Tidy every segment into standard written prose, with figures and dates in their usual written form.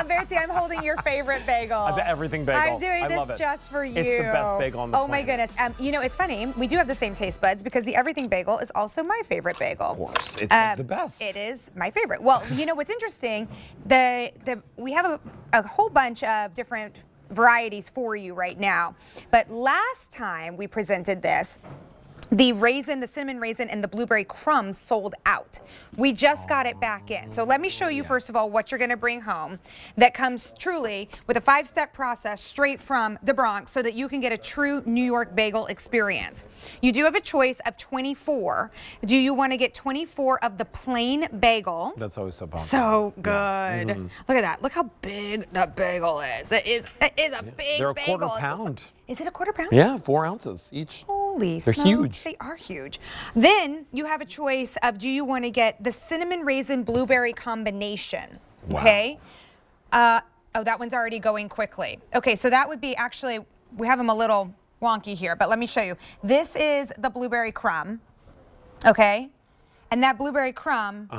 Alberti, I'm holding your favorite bagel. The everything bagel. I'm doing this just for you. It's the best bagel on the planet. Oh my goodness. You know, it's funny. We do have the same taste buds because the everything bagel is also my favorite bagel. Of course, it's like the best. It is my favorite. Well, you know what's interesting? We have a whole bunch of different varieties for you right now. But last time we presented this, the raisin, the cinnamon raisin, and the blueberry crumbs sold out. We just got it back in. So let me show you, first of all, what you're going to bring home that comes truly with a 5-step process straight from the Bronx so that you can get a true New York bagel experience. You do have a choice of 24. Do you want to get 24 of the plain bagel? That's always so popular. So good. Yeah. Look at that. Look how big that bagel is. It is a big bagel. They're a quarter pound. Is it a quarter pound? Yeah, 4 ounces each. Holy They're smokes, huge. They are huge. Then you have a choice of, do you want to get the cinnamon raisin blueberry combination? Wow. Okay. Oh, that one's already going quickly. Okay, so that would be actually, we have them a little wonky here, but let me show you. This is the blueberry crumb. Okay. And that blueberry crumb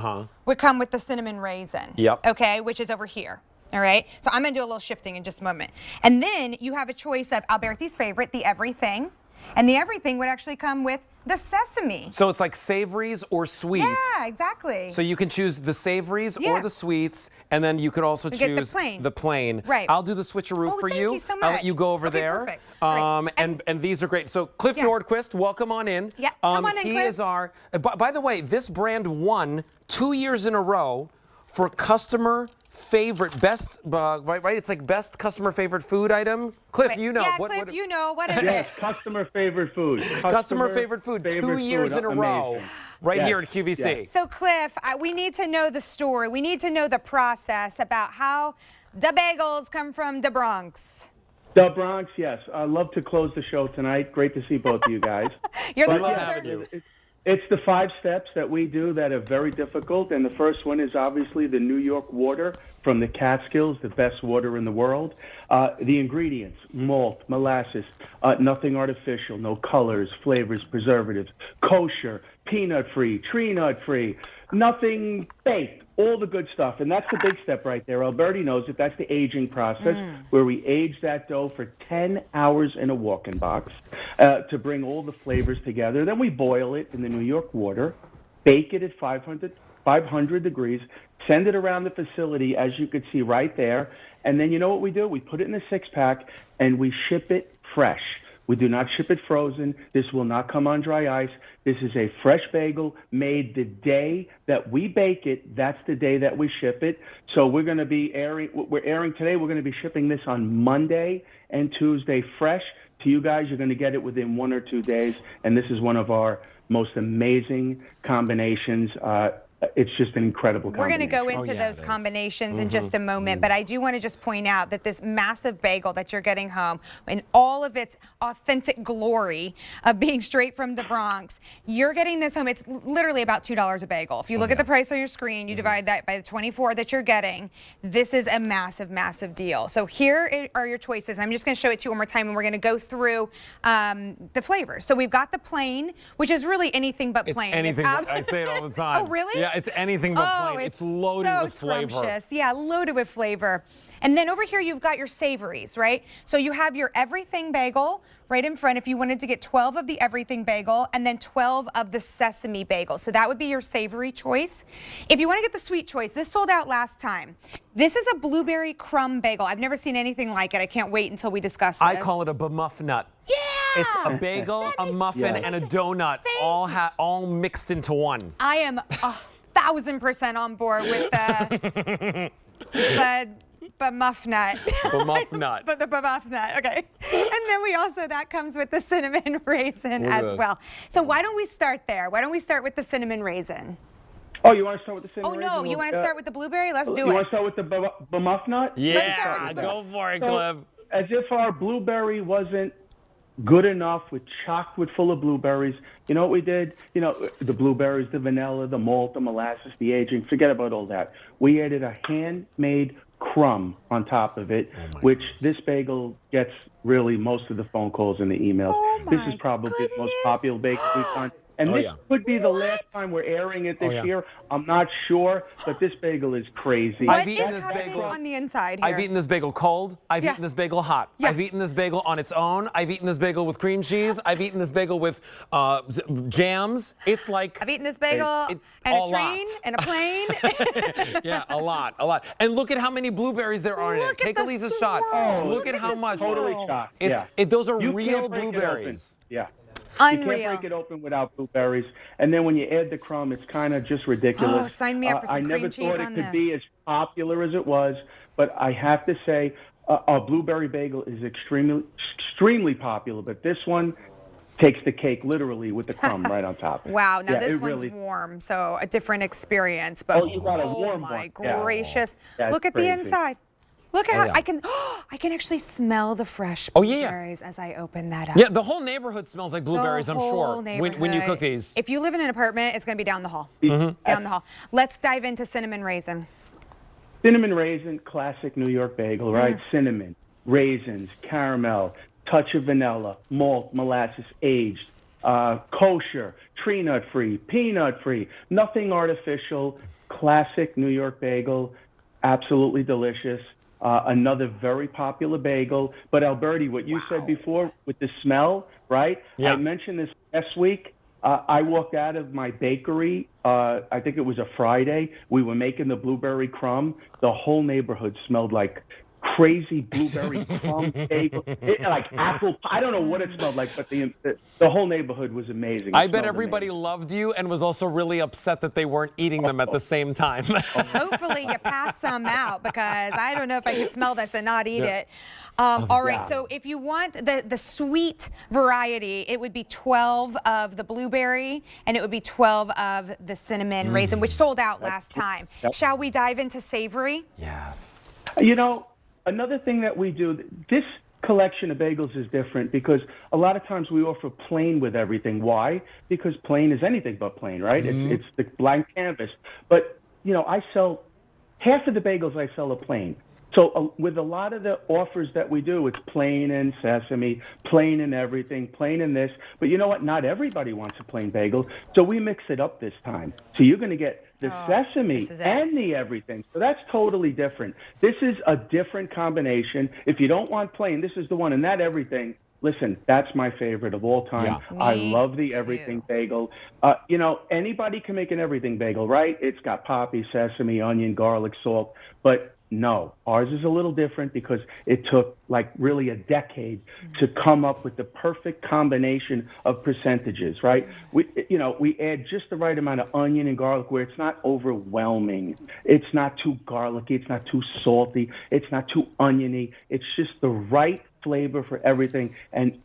would come with the cinnamon raisin. Yep. Okay, which is over here. All right, so I'm gonna do a little shifting in just a moment. And then you have a choice of Alberti's favorite, the everything. And the everything would actually come with the sesame. So it's like savories or sweets. Yeah, exactly. So you can choose the savories or the sweets, and then you could also choose the plain. Right. I'll do the switcheroo for thank you so much. I'll let you go over there. Perfect. Right. And these are great. So Cliff Nordquist, welcome on in. Yeah, come on in, He Cliff. is our, by the way, this brand won 2 years in a row for customer favorite, best, right? It's like best customer favorite food item. Cliff, Right. you know. Yeah, Cliff, you know. What is it? Customer favorite food. Customer favorite food, 2 years in a row, right here at QVC. Yes. So Cliff, we need to know the story. We need to know the process about how the bagels come from the Bronx. The Bronx, yes. I'd love to close the show tonight. Great to see both of you guys. You're the We love closer. having you. It's the 5 steps that we do that are very difficult, and the first one is obviously the New York water from the Catskills, the best water in the world. The ingredients, malt, molasses, nothing artificial, no colors, flavors, preservatives, kosher, peanut-free, tree nut-free, nothing baked, all the good stuff. And that's the big step right there. Alberti knows it. That's the aging process where we age that dough for 10 hours in a walk-in box to bring all the flavors together. Then we boil it in the New York water, bake it at 500 degrees, send it around the facility, as you could see right there. And then you know what we do? We put it in a 6-pack and we ship it fresh. We do not ship it frozen. This will not come on dry ice. This is a fresh bagel made the day that we bake it. That's the day that we ship it. So we're going to be we're airing today. We're going to be shipping this on Monday and Tuesday fresh to you guys. You're going to get it within 1 or 2 days. And this is one of our most amazing combinations. It's just an incredible We're combination. going to go into those combinations in just a moment, but I do want to just point out that this massive bagel that you're getting home, in all of its authentic glory of being straight from the Bronx, you're getting this home. It's literally about $2 a bagel. If you look at the price on your screen, you divide that by the 24 that you're getting, this is a massive, massive deal. So here are your choices. I'm just going to show it to you one more time, and we're going to go through the flavors. So we've got the plain, which is really anything but plain. It's anything but, I say it all the time. Oh, really? Yeah, it's anything but plain. It's loaded so with flavor. Scrumptious. Yeah, loaded with flavor. And then over here you've got your savories, right? So you have your everything bagel right in front if you wanted to get 12 of the everything bagel and then 12 of the sesame bagel. So that would be your savory choice. If you want to get the sweet choice, this sold out last time. This is a blueberry crumb bagel. I've never seen anything like it. I can't wait until we discuss this. I call it a bamuffnut. Yeah! It's a bagel, a muffin, and a donut all mixed into one. I am 1,000% on board with the muffnut. Bamuffnut. But the bamuffnut, okay. And then we also, that comes with the cinnamon raisin as well. So why don't we start there? Why don't we start with the cinnamon raisin? Oh, you want to start with the cinnamon Oh, no, raisin? you want to start with the blueberry? Let's do You it. want to start with the bamuffnut? Yeah, go for it, Cliff. As if our blueberry wasn't good enough with chocolate full of blueberries, you know what we did? You know, the blueberries, the vanilla, the malt, the molasses, the aging, forget about all that. We added a handmade crumb on top of it, which this bagel gets really most of the phone calls and the emails. Oh this is probably the most popular bagel we've done. And Oh, this yeah. could be the last time we're airing it this yeah. year. I'm not sure, but this bagel is crazy. What I've eaten is this happening bagel. on the inside here? I've eaten this bagel cold. I've Yeah. eaten this bagel hot. Yeah. I've eaten this bagel on its own. I've eaten this bagel with cream cheese. I've eaten this bagel with jams. It's like I've eaten this bagel it- and a a train lot. and a plane. yeah, a lot. And look at how many blueberries there are in it. Look at Take the a Lisa shot. swirl. Look at how the much. Totally swirl. shocked. It's Yeah. those are You real can't break it open. blueberries. Yeah. You Unreal. can't break it open without blueberries. And then when you add the crumb, it's kind of just ridiculous. Oh, sign me up for some I cream never cheese thought on it could this. be as popular as it was, but I have to say, a blueberry bagel is extremely popular. But this one takes the cake literally with the crumb right on top. Wow, now Yeah, this it one's really- warm, so a different experience. But Oh, you got a warm my one. Yeah. gracious. Yeah, it's Look at the crazy. inside. Look at how yeah. I can actually smell the fresh Oh, yeah, yeah. blueberries as I open that up. Yeah, the whole neighborhood smells like The blueberries, I'm whole sure, when you neighborhood. cook these. If you live in an apartment, it's going to be down the hall. Mm-hmm. Down the hall. Let's dive into cinnamon raisin. Cinnamon raisin, classic New York bagel, right? Cinnamon, raisins, caramel, touch of vanilla, malt, molasses, aged, kosher, tree nut free, peanut free, nothing artificial. Classic New York bagel, absolutely delicious. Another very popular bagel. But Alberti, what you said before with the smell, right? Yeah. I mentioned this last week. I walked out of my bakery. I think it was a Friday. We were making the blueberry crumb. The whole neighborhood smelled like crazy blueberry crumb bagel, like apple. I don't know what it smelled like, but the whole neighborhood was amazing. It I bet smelled everybody amazing. loved you and was also really upset that they weren't eating them at the same time. Hopefully you pass some out because I don't know if I could smell this and not eat it. All right, yeah. so if you want the sweet variety, it would be 12 of the blueberry and it would be 12 of the cinnamon raisin, which sold out last time. Shall we dive into savory? Yes. You know, another thing that we do, this collection of bagels is different because a lot of times we offer plain with everything. Why? Because plain is anything but plain, right? It's the blank canvas. But, you know, I sell, half of the bagels I sell are plain. So with a lot of the offers that we do, it's plain in sesame, plain in everything, plain in this. But you know what? Not everybody wants a plain bagel. So we mix it up this time. So you're going to get the sesame this is it. and the everything. So that's totally different. This is a different combination. If you don't want plain, this is the one. And that everything, listen, that's my favorite of all time. Yeah. I Me love the everything too. bagel. You know, anybody can make an everything bagel, right? It's got poppy, sesame, onion, garlic, salt. But no, ours is a little different because it took like really a decade to come up with the perfect combination of percentages, right? We add just the right amount of onion and garlic where it's not overwhelming. It's not too garlicky. It's not too salty. It's not too oniony. It's just the right flavor for everything. And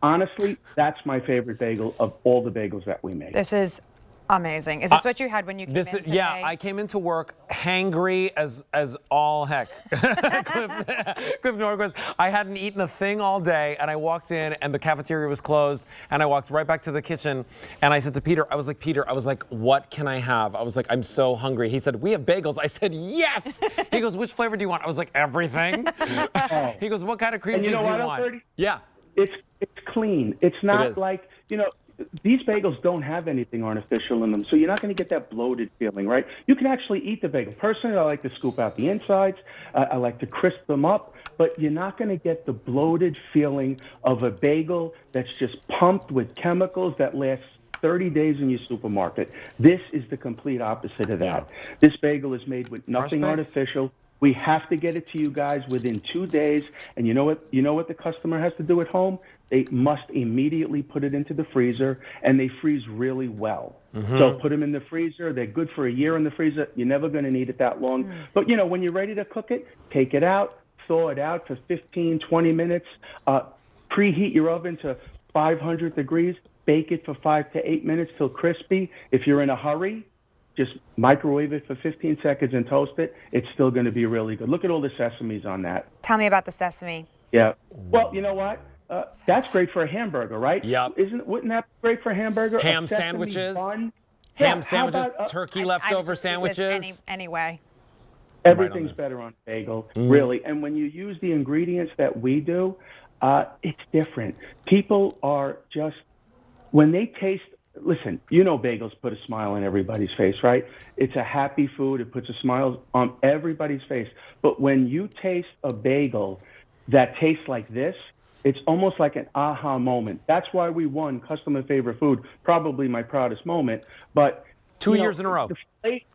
honestly, that's my favorite bagel of all the bagels that we make. This is amazing. Is this what you had when you came in today? Yeah, I came into work hangry as all heck. Cliff Norquist. I hadn't eaten a thing all day, and I walked in, and the cafeteria was closed, and I walked right back to the kitchen, and I said to Peter, I was like, what can I have? I was like, I'm so hungry. He said, we have bagels. I said, yes. He goes, which flavor do you want? I was like, everything. He goes, what kind of cream And cheese you know do you what, want? Alberti? Yeah. It's clean. It's not is. like, these bagels don't have anything artificial in them, so you're not going to get that bloated feeling, right? You can actually eat the bagel. Personally, I like to scoop out the insides. I like to crisp them up, but you're not going to get the bloated feeling of a bagel that's just pumped with chemicals that lasts 30 days in your supermarket. This is the complete opposite of that. This bagel is made with nothing baked. artificial. We have to get it to you guys within 2 days. And you know what? You know what the customer has to do at home? They must immediately put it into the freezer, and they freeze really well. So put them in the freezer. They're good for a year in the freezer. You're never going to need it that long. But, when you're ready to cook it, take it out, thaw it out for 15, 20 minutes. Preheat your oven to 500 degrees. Bake it for 5 to 8 minutes till crispy. If you're in a hurry, just microwave it for 15 seconds and toast it. It's still going to be really good. Look at all the sesames on that. Tell me about the sesame. Yeah. Well, you know what? That's great for a hamburger, right? Yep. Wouldn't that be great for a hamburger? Ham A sesame sandwiches. bun? Ham how sandwiches, about, turkey I would leftover just eat this sandwiches. Anyway. Everything's this. better on bagel, really. And when you use the ingredients that we do, it's different. People are just, when they taste listen, you know bagels put a smile on everybody's face, right? It's a happy food. It puts a smile on everybody's face. But when you taste a bagel that tastes like this, it's almost like an aha moment. That's why we won Customer Favorite Food, probably my proudest moment. But 2 years in a row.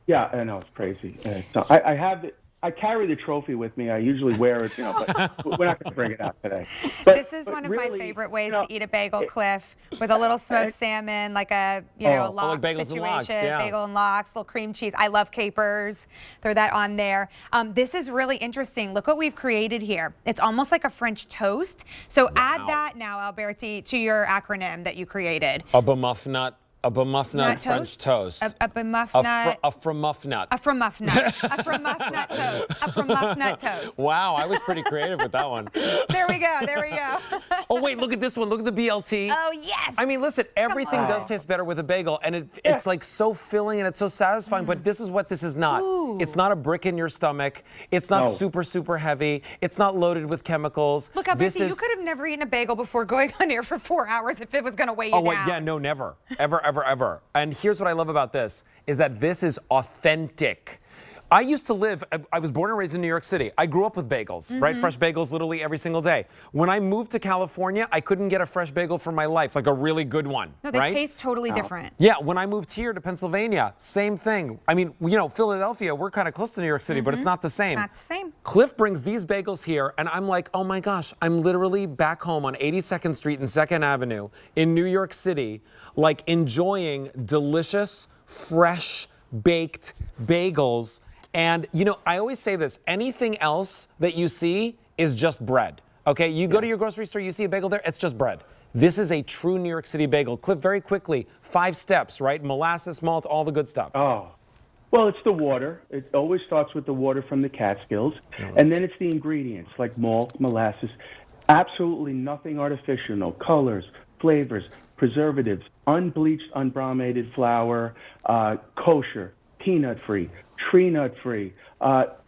Yeah, I know, it's crazy. So I carry the trophy with me. I usually wear it, but we're not going to bring it out today. This is one of my favorite ways to eat a bagel, Cliff, with a little smoked salmon, like a lox like bagels situation, and lox, yeah. bagel and lox, little cream cheese. I love capers. Throw that on there. This is really interesting. Look what we've created here. It's almost like a French toast. So add that now, Alberti, to your acronym that you created. A b'muffnut. A b'muffnut French toast. A b'muffnut. A framuffnut. A framuffnut. A framuffnut toast. A framuffnut toast. Wow, I was pretty creative with that one. There we go. There we go. Oh, wait, look at this one. Look at the BLT. Oh, yes. I mean, listen, everything does taste better with a bagel, and it's like so filling and it's so satisfying, but this is what this is not. Ooh. It's not a brick in your stomach. It's not super, super heavy. It's not loaded with chemicals. Look, Alberti, you could have never eaten a bagel before going on air for 4 hours if it was going to weigh you down. Oh, wait, yeah, no, never. Ever. And here's what I love about this, is that this is authentic. I used to live, I was born and raised in New York City. I grew up with bagels, right? Fresh bagels literally every single day. When I moved to California, I couldn't get a fresh bagel for my life, like a really good one, No, they right? taste totally different. Yeah, when I moved here to Pennsylvania, same thing. I mean, Philadelphia, we're kind of close to New York City, but it's not the same. Not the same. Cliff brings these bagels here, and I'm like, oh my gosh, I'm literally back home on 82nd Street and 2nd Avenue in New York City, like enjoying delicious, fresh, baked bagels. And, I always say this, anything else that you see is just bread, okay? You go to your grocery store, you see a bagel there, it's just bread. This is a true New York City bagel. Cliff, very quickly, 5 steps, right? Molasses, malt, all the good stuff. Oh, well, it's the water. It always starts with the water from the Catskills. And then it's the ingredients like malt, molasses, absolutely nothing artificial, no colors, flavors, preservatives, unbleached, unbrominated flour, kosher, peanut-free, tree nut-free,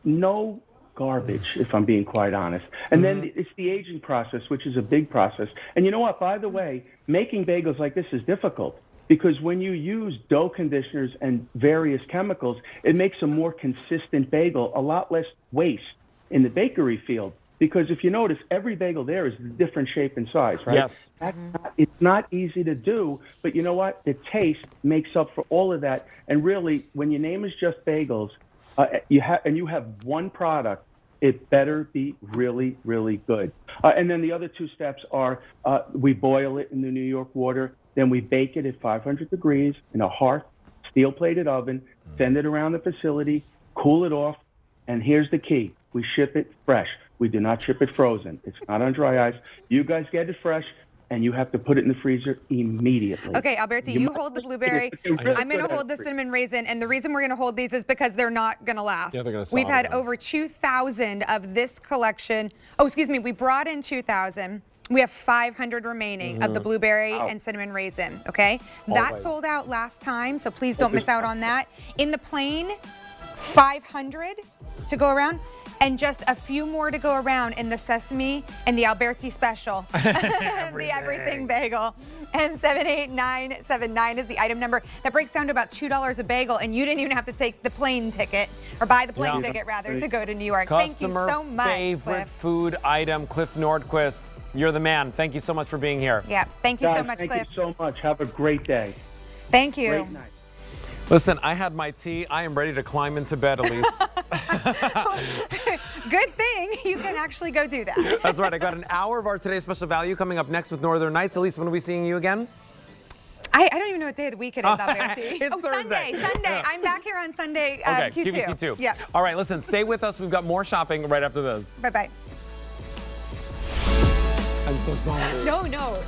no garbage, if I'm being quite honest. And then it's the aging process, which is a big process. And you know what? By the way, making bagels like this is difficult because when you use dough conditioners and various chemicals, it makes a more consistent bagel, a lot less waste in the bakery field. Because if you notice, every bagel there is a different shape and size, right? Yes. It's not easy to do, but you know what? The taste makes up for all of that. And really, when your name is Just Bagels, you have one product, it better be really, really good. And then the other 2 steps are we boil it in the New York water, then we bake it at 500 degrees in a hearth, steel-plated oven, send it around the facility, cool it off, and here's the key. We ship it fresh. We do not ship it frozen. It's not on dry ice. You guys get it fresh, and you have to put it in the freezer immediately. Okay, Alberti, you hold the blueberry. I'm going to hold the cinnamon raisin, and the reason we're going to hold these is because they're not going to last. Yeah, they're going to We've had over 2,000 of this collection. Oh, excuse me, we brought in 2,000. We have 500 remaining of the blueberry and cinnamon raisin, okay? That sold out last time, so please don't miss out on that. In the plain, 500 to go around. And just a few more to go around in the sesame and the Alberti special. The everything bagel. M78979 is the item number. That breaks down to about $2 a bagel, and you didn't even have to take the plane ticket, or buy the plane ticket rather, to go to New York. Thank you so much, favorite Cliff. food item, Cliff Nordquist. You're the man. Thank you so much for being here. Yeah, thank you so Guys, much, thank Cliff. you so much. Have a great day. Thank you. Great night. Listen, I had my tea. I am ready to climb into bed, Elise. Good thing you can actually go do that. That's right. I got an hour of our Today's Special Value coming up next with Northern Nights. Elise, when are we seeing you again? I don't even know what day of the week it is, Alberti. It's Thursday. Sunday. I'm back here on Sunday, Okay, Q2. QVC 2. Yeah. All right, listen, stay with us. We've got more shopping right after this. Bye-bye. I'm so sorry. No.